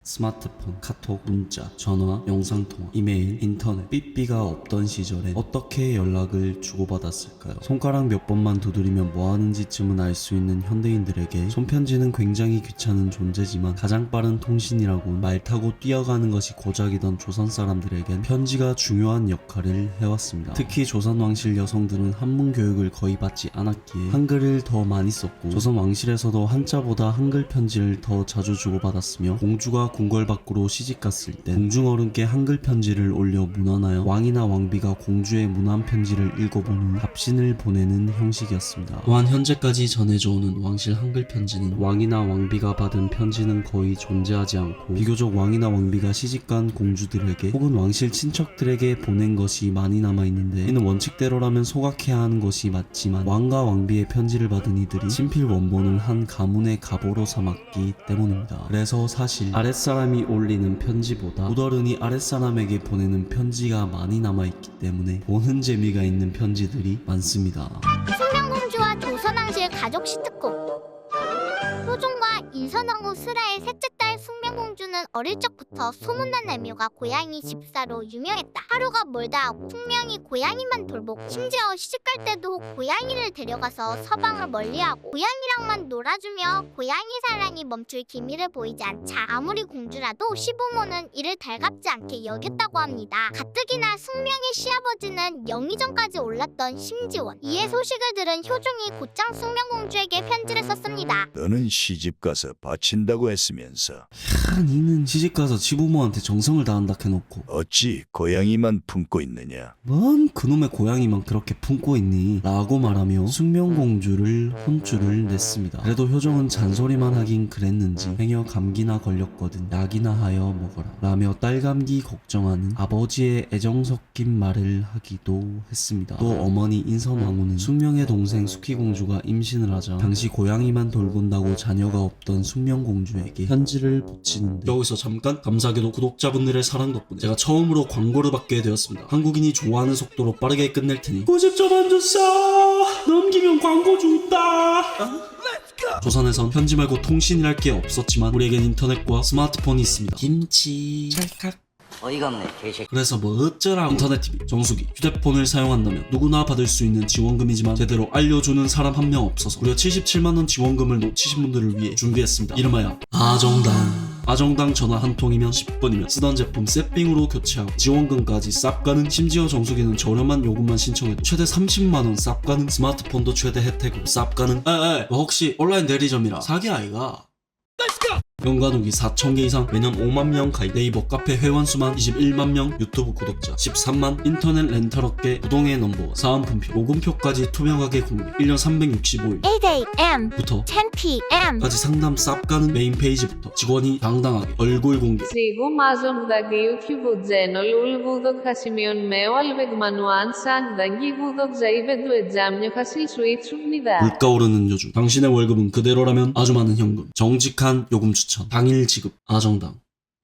스마트폰, 카톡, 문자, 전화, 영상통화, 이메일, 인터넷, 삐삐가 없던 시절에 어떻게 연락을 주고받았을까요? 손가락 몇 번만 두드리면 뭐하는 짓쯤은 알 수 있는 현대인들에게 손편지는 굉장히 귀찮은 존재지만 가장 빠른 통신이라고 말 타고 뛰어가는 것이 고작이던 조선 사람들에겐 편지가 중요한 역할을 해왔습니다. 특히 조선 왕실 여성들은 한문 교육을 거의 받지 않았기에 한글을 더 많이 썼고 조선 왕실에서도 한자보다 한글 편지를 더 자주 주고받았으며 공주가 궁궐 밖으로 시집갔을 때 공중어른께 한글 편지를 올려 문안하여 왕이나 왕비가 공주의 문안 편지를 읽어본 후 답신을 보내는 형식이었습니다. 또한 현재까지 전해져오는 왕실 한글 편지는 왕이나 왕비가 받은 편지는 거의 존재하지 않고 비교적 왕이나 왕비가 시집간 공주들에게 혹은 왕실 친척들에게 보낸 것이 많이 남아있는데, 이는 원칙대로라면 소각해야 하는 것이 맞지만 왕과 왕비의 편지를 받은 이들이 친필 원본을 한 가문의 가보로 삼았기 때문입니다. 그래서 사실 아랫사람이 올리는 편지보다 묻어른이 아랫사람에게 보내는 편지가 많이 남아있기 때문에 보는 재미가 있는 편지들이 많습니다. 숙명공주와 조선왕실 가족 시트콤. 효종과 인선왕후 슬아의 셋째 딸 숙명공주는 어릴 적부터 소문난 애묘가 고양이 집사로 유명했다. 하루가 멀다 숙명이 고양이만 돌보고 심지어 시집갈 때도 고양이를 데려가서 서방을 멀리하고 고양이랑만 놀아주며 고양이 사랑이 멈출 기미를 보이지 않자 아무리 공주라도 시부모는 이를 달갑지 않게 여겼다고 합니다. 가뜩이나 숙명의 시아버지는 영의정까지 올랐던 심지원. 이에 소식을 들은 효종이 곧장 숙명공주에게 편지를 썼습니다. 너는 시집가서 바친다고 했으면서 니는 시집가서 지부모한테 정성을 다한다 해놓고 어찌 고양이만 품고 있느냐? 뭔 그놈의 고양이만 그렇게 품고 있니? 라고 말하며 숙명공주를 혼쭐을 냈습니다. 그래도 효종은 잔소리만 하긴 그랬는지 행여 감기나 걸렸거든 약이나 하여 먹어라 라며 딸 감기 걱정하는 아버지의 애정 섞인 말을 하기도 했습니다. 또 어머니 인선왕후는 숙명의 동생 숙희공주가 임신을 하자 당시 고양이만 돌본다고 자녀가 없던 숙명공주에게 편지를 붙이는데, 여기서 잠깐 감사하게도 구독자분들의 사랑 덕분에 제가 처음으로 광고를 받게 되었습니다. 한국인이 좋아하는 속도로 빠르게 끝낼 테니 고집 좀 안 줬어. 넘기면 광고 준다. 조선에선 편지 말고 통신이랄 게 없었지만 우리에겐 인터넷과 스마트폰이 있습니다. 김치 찰칵. 어이가 없네 개새끼. 그래서 뭐 어쩌라고. 인터넷 TV, 정수기, 휴대폰을 사용한다면 누구나 받을 수 있는 지원금이지만 제대로 알려주는 사람 한 명 없어서 무려 77만원 지원금을 놓치신 분들을 위해 준비했습니다. 이름하여 아정당 전화 한 통이면 10분이면 쓰던 제품 세핑으로 교체하고 지원금까지 쌉 가능. 심지어 정수기는 저렴한 요금만 신청해도 최대 30만원 쌉 가능. 스마트폰도 최대 혜택으로 쌉 가능. 너 혹시 온라인 대리점이라 사기 아이가? 연간 후기 4,000개 이상, 매년 5만 명 가입, 네이버 카페 회원 수만 21만 명, 유튜브 구독자 13만, 인터넷 렌탈업계 부동의 넘버원, 사은품표, 모금표까지 투명하게 공개, 1년 365일 8am, 부터 10pm. 까지 상담 쌉 가는 메인 페이지부터 직원이 당당하게 얼굴 공개. Sigo mais um daqui YouTube channel ulgudo 하시면 매월 100만 원 상당의 구독자입에 되자며 하실 수 있습니다. 물가 오르는 요즘 당신의 월급은 그대로라면 아주 많은 현금, 정직한 요금 추천, 당일 지급, 아정당.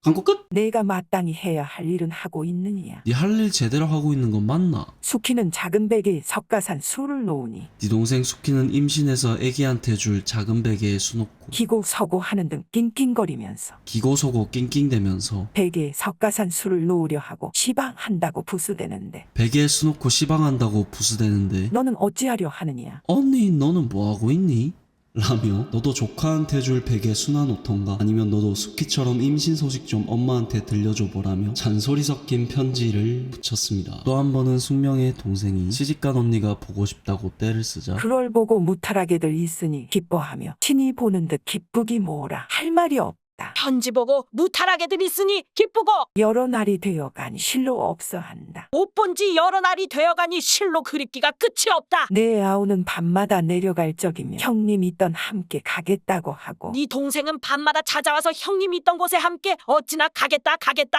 광고 끝? 내가 마땅히 해야 할 일은 하고 있느냐? 네 할 일 제대로 하고 있는 건 맞나? 숙희는 작은 베개에 석가산 술을 놓으니 네 동생 숙희는 임신해서 애기한테 줄 작은 베개에 수놓고 기고 서고 하는 등 낑낑거리면서 기고소고 낑낑대면서 베개에 석가산 술을 놓으려 하고 시방한다고 부수대는데 베개에 수놓고 시방한다고 부수대는데, 너는 어찌하려 하느냐? 언니 너는 뭐하고 있니? 라며 너도 조카한테 줄 베개 수놔놓던가, 아니면 너도 숙희처럼 임신 소식 좀 엄마한테 들려줘 보라며 잔소리 섞인 편지를 붙였습니다. 또 한 번은 숙명의 동생이 시집간 언니가 보고 싶다고 떼를 쓰자 그걸 보고 무탈하게들 있으니 기뻐하며 친히 보는 듯 기쁘기 뭐라 할 말이 없다. 편지 보고 무탈하게들 있으니 기쁘고 여러 날이 되어가니 실로 없어한다. 못 본 지 여러 날이 되어가니 실로 그립기가 끝이 없다. 내 아우는 밤마다 내려갈 적이며 형님 있던 함께 가겠다고 하고 네 동생은 밤마다 찾아와서 형님 있던 곳에 함께 어찌나 가겠다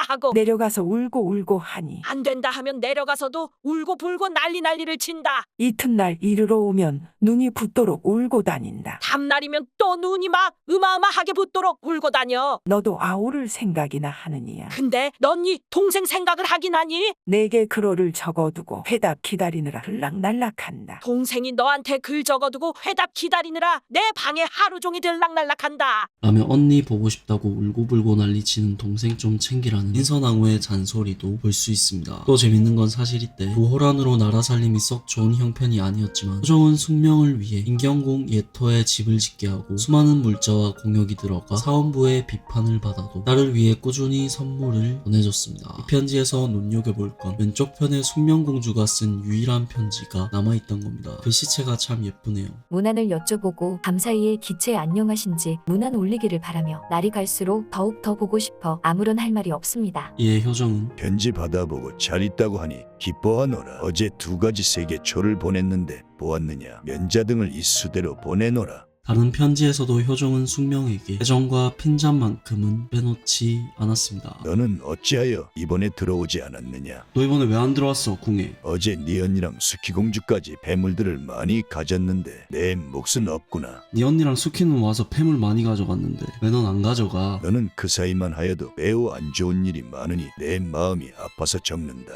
하고 내려가서 울고 하니 안 된다 하면 내려가서도 울고 불고 난리를 친다. 이튿날 이르러 오면 눈이 붓도록 울고 다닌다. 밤날이면 또 눈이 막 어마어마하게 붓도록 울고 다닌다. 다녀. 너도 아우를 생각이나 하느니야. 근데 넌 네 동생 생각을 하긴 하니? 내게 글어를 적어두고 회답 기다리느라 들락날락한다. 동생이 너한테 글 적어두고 회답 기다리느라 내 방에 하루 종일 들락날락한다. 라며 언니 보고 싶다고 울고불고 난리치는 동생 좀 챙기라는 인선왕후의 잔소리도 볼 수 있습니다. 또 재밌는 건 사실 이때 보호란으로 나라 살림이 썩 좋은 형편이 아니었지만 효정은 숙명을 위해 인경궁 예터에 집을 짓게 하고 수많은 물자와 공역이 들어가 사원부의 비판을 받아도 딸을 위해 꾸준히 선물을 보내줬습니다. 이 편지에서 눈여겨볼 건 왼쪽 편에 숙명공주가 쓴 유일한 편지가 남아있던 겁니다. 글씨체가 참 예쁘네요. 문안을 여쭤보고 밤사이에 기체 안녕하신지 문안 올리기를 바라며 날이 갈수록 더욱 더 보고 싶어 아무런 할 말이 없습니다. 이에 효정은 편지 받아보고 잘 있다고 하니 기뻐하노라. 어제 2가지 세계초를 보냈는데 보았느냐. 면자 등을 이수대로 보내노라. 다른 편지에서도 효정은 숙명에게 애정과 핀잔만큼은 빼놓지 않았습니다. 너는 어찌하여 이번에 들어오지 않았느냐. 너 이번에 왜 안 들어왔어 궁에? 어제 네 언니랑 수키공주까지 폐물들을 많이 가졌는데 내 몫은 없구나. 네 언니랑 수키는 와서 폐물 많이 가져갔는데 왜 넌 안 가져가? 너는 그 사이만 하여도 매우 안 좋은 일이 많으니 내 마음이 아파서 적는다.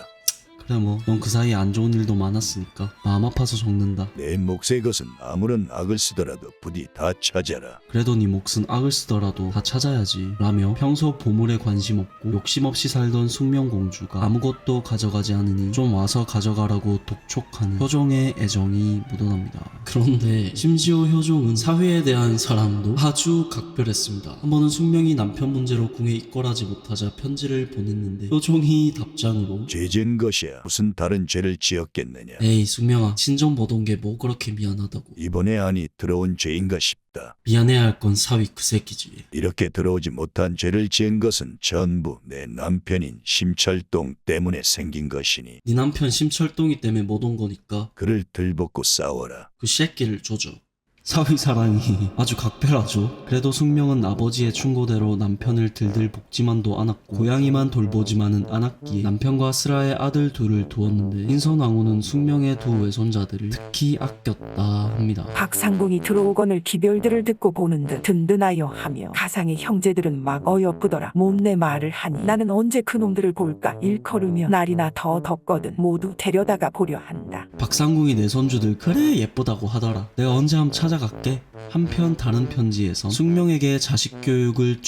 그래 뭐 넌 그 사이에 안 좋은 일도 많았으니까 마음 아파서 적는다. 내 몫의 것은 아무런 악을 쓰더라도 부디 다 찾아라. 그래도 네 몫은 악을 쓰더라도 다 찾아야지 라며 평소 보물에 관심 없고 욕심 없이 살던 숙명공주가 아무것도 가져가지 않으니 좀 와서 가져가라고 독촉하는 효종의 애정이 묻어납니다. 그런데 심지어 효종은 사회에 대한 사랑도 아주 각별했습니다. 한 번은 숙명이 남편 문제로 궁에 입궐하지 못하자 편지를 보냈는데 효종이 답장으로 죄 지은 것이야. 무슨 다른 죄를 지었겠느냐. 에이 숙명아 친정 보던 게 뭐 그렇게 미안하다고. 이번에 안이 들어온 죄인가 싶다. 미안해야 할 건 사위 그 새끼지. 이렇게 들어오지 못한 죄를 지은 것은 전부 내 남편인 심철동 때문에 생긴 것이니 네 남편 심철동이 때문에 못 온 거니까 그를 들볶고 싸워라. 그 새끼를 조져. 사위 사랑이 아주 각별하죠. 그래도 숙명은 아버지의 충고대로 남편을 들들 볶지만도 않았고 고양이만 돌보지만은 않았기에 남편과 스라의 아들 둘을 두었는데 인선왕후는 숙명의 두 외손자들을 특히 아꼈다 합니다. 박상궁이 들어오거늘 기별들을 듣고 보는 듯 든든하여 하며 가상의 형제들은 막 어여쁘더라. 몸내 말을 하니 나는 언제 그놈들을 볼까 일컬으며 날이나 더 덥거든 모두 데려다가 보려 한다. 박상궁이 내 손주들 그래 예쁘다고 하더라. 내가 언제 한번 찾아갈게. 한편 다른 편지에서 숙명에게 자식 교육을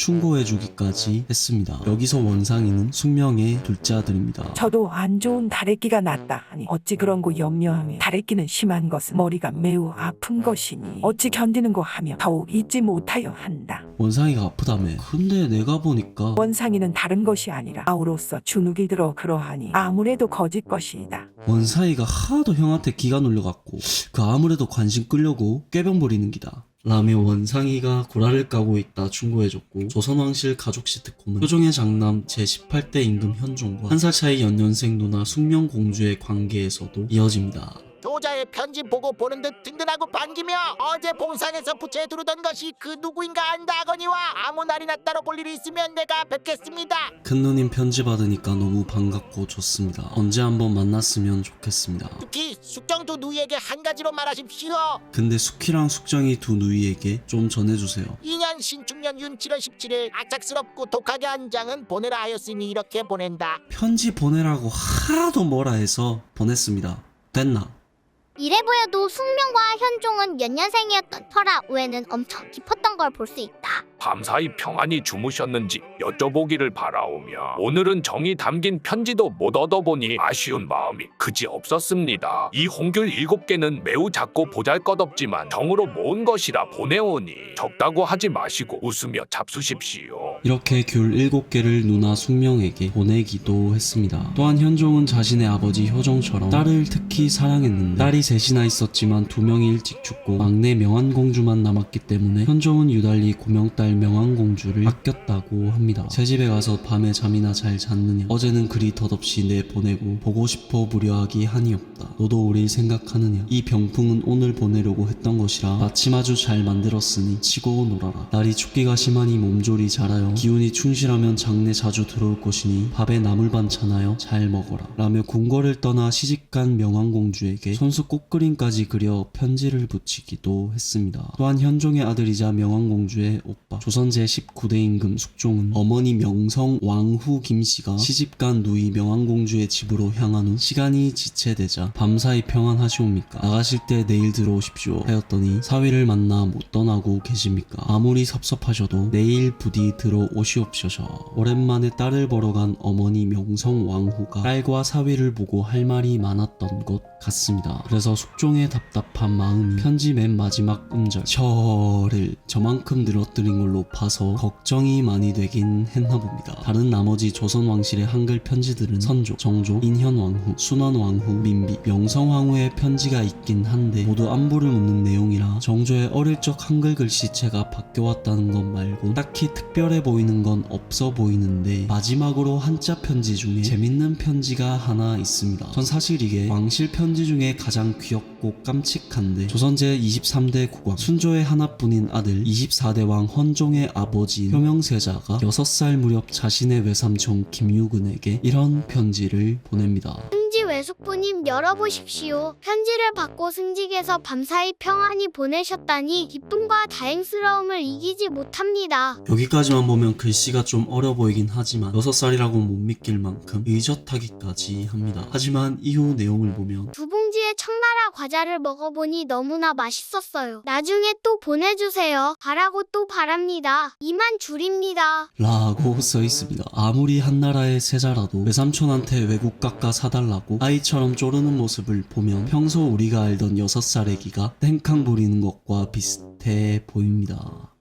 충고해주기까지 했습니다. 여기서 원상이는 숙명의 둘째 아들입니다. 저도 안 좋은 다래끼가 났다 하니 어찌 그런 거 염려하며 다래끼는 심한 것은 머리가 매우 아픈 것이니 어찌 견디는 거 하며 더욱 잊지 못하여 한다. 원상이가 아프다며. 근데 내가 보니까 원상이는 다른 것이 아니라 아우로서 주눅이 들어 그러하니 아무래도 거짓 것이다. 원상이가 하도 형한테 기가 눌려갖고 그 아무래도 관심 끌려고 꾀병 부리는 기다 라며 원상이가 구라를 까고 있다 충고해줬고 조선왕실 가족 시트콤은 효종의 장남 제18대 임금 현종과 한 살 차이 연년생 누나 숙명공주의 관계에서도 이어집니다. 도자의 편지 보고 보는 듯 든든하고 반기며 어제 봉상에서 부채에 두르던 것이 그 누구인가 안다거니와 아무 날이나 따로 볼 일이 있으면 내가 뵙겠습니다. 큰누님 편지 받으니까 너무 반갑고 좋습니다. 언제 한번 만났으면 좋겠습니다. 특히 숙정두 누이에게 한 가지로 말하십시오. 근데 숙희랑 숙정이 두 누이에게 좀 전해주세요. 2년 신축년 윤 7월 17일 악착스럽고 독하게 한 장은 보내라 하였으니 이렇게 보낸다. 편지 보내라고 하도 뭐라 해서 보냈습니다. 됐나? 이래 보여도 숙명과 현종은 연년생이었던 터라 오해는 엄청 깊었던 걸 볼 수 있다. 밤사이 평안히 주무셨는지 여쭤보기를 바라오며 오늘은 정이 담긴 편지도 못 얻어보니 아쉬운 마음이 그지 없었습니다. 이 홍귤 7개는 매우 작고 보잘것없지만 정으로 모은 것이라 보내오니 적다고 하지 마시고 웃으며 잡수십시오. 이렇게 귤 7개를 누나 숙명에게 보내기도 했습니다. 또한 현종은 자신의 아버지 효정처럼 딸을 특히 사랑했는데 딸이 셋이나 있었지만 2명이 일찍 죽고 막내 명안공주만 남았기 때문에 현종은 유달리 고명딸 명안공주를 아꼈다고 합니다. 새집에 가서 밤에 잠이나 잘 잤느냐. 어제는 그리 덧없이 내보내고 보고 싶어 무료하기 한이 없다. 너도 우릴 생각하느냐. 이 병풍은 오늘 보내려고 했던 것이라 마침 아주 잘 만들었으니 치고 놀아라. 날이 춥기가 심하니 몸조리 잘하여 기운이 충실하면 장내 자주 들어올 것이니 밥에 나물 반찬하여 잘 먹어라 라며 궁궐을 떠나 시집간 명안공주에게 손수 꽃그림까지 그려 편지를 붙이기도 했습니다. 또한 현종의 아들이자 명안공주의 오빠 조선 제19대 임금 숙종은 어머니 명성 왕후 김씨가 시집간 누이 명안공주의 집으로 향한 후 시간이 지체되자 밤사이 평안하시옵니까? 나가실 때 내일 들어오십시오 하였더니 사위를 만나 못 떠나고 계십니까? 아무리 섭섭하셔도 내일 부디 들어오시옵소서. 오랜만에 딸을 보러 간 어머니 명성 왕후가 딸과 사위를 보고 할 말이 많았던 것 같습니다. 그래서 숙종의 답답한 마음이 편지 맨 마지막 음절 저를 저만큼 늘어뜨린 걸로 봐서 걱정이 많이 되긴 했나 봅니다. 다른 나머지 조선 왕실의 한글 편지들은 선조, 정조, 인현왕후, 순원왕후, 민비, 명성왕후의 편지가 있긴 한데 모두 안부를 묻는 내용이라 정조의 어릴 적 한글 글씨체가 바뀌어왔다는 것 말고 딱히 특별해 보이는 건 없어 보이는데 마지막으로 한자 편지 중에 재밌는 편지가 하나 있습니다. 전 사실 이게 왕실 편지 중에 가장 귀엽고 깜찍한데 조선 제23대 국왕 순조의 하나뿐인 아들 24대 왕 헌종의 아버지인 효명세자가 6살 무렵 자신의 외삼촌 김유근에게 이런 편지를 보냅니다. 승지 외숙부님 열어보십시오. 편지를 받고 승직에서 밤사이 평안히 보내셨다니 기쁨과 다행스러움을 이기지 못합니다. 여기까지만 보면 글씨가 좀 어려 보이긴 하지만 6살이라고 못 믿길 만큼 의젓하기까지 합니다. 하지만 이후 내용을 보면 두 봉지의 청나라 과자를 먹어보니 너무나 맛있었어요. 나중에 또 보내주세요. 바라고 또 바랍니다. 이만 줄입니다. 라고 써있습니다. 아무리 한나라의 세자라도 외삼촌한테 외국 깎아 사달라고 아이처럼 쪼르는 모습을 보면 평소 우리가 알던 6살 애기가 땡캉 부리는 것과 비슷해 보입니다.